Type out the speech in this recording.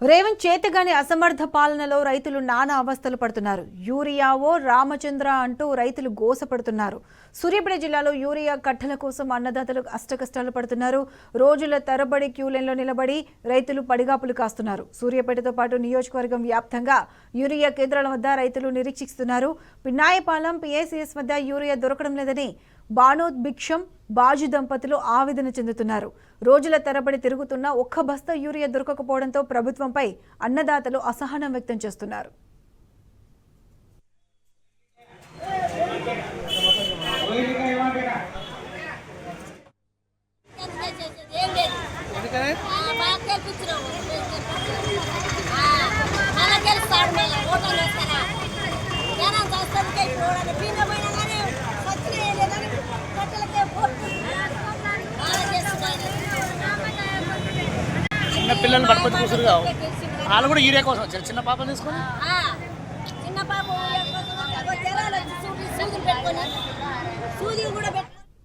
రేవంత్ చేతగాని అసమర్థ పాలనలో రైతులు నానా అవస్థలు పడుతున్నారు. యూరియావో రామచంద్ర అంటూ రైతులు గోసపడుతున్నారు. సూర్యాపేట జిల్లాలో యూరియా కట్టల కోసం అన్నదాతలు అష్టకష్టాలు పడుతున్నారు. రోజుల తరబడి క్యూలైన్లో నిలబడి రైతులు పడిగాపులు కాస్తున్నారు. సూర్యాపేటతో పాటు నియోజకవర్గం వ్యాప్తంగా యూరియా కేంద్రాల వద్ద రైతులు నిరీక్షిస్తున్నారు. పిన్నాయపాలెం పిఏసిఎస్ వద్ద యూరియా దొరకడం లేదని బాణోద్భిక్షం బాజు దంపతులు ఆవేదన చెందుతున్నారు. రోజుల తరబడి తిరుగుతున్న ఒక్క బస్తా యూరియా దొరకకపోవడంతో ప్రభుత్వంపై అన్నదాతలు అసహనం వ్యక్తం చేస్తున్నారు. చిన్న పిల్లల్ని పట్టుకొని కూర్చురు వాళ్ళు కూడా యూరియా కోసం వచ్చారు. చిన్న పాపలు తీసుకొని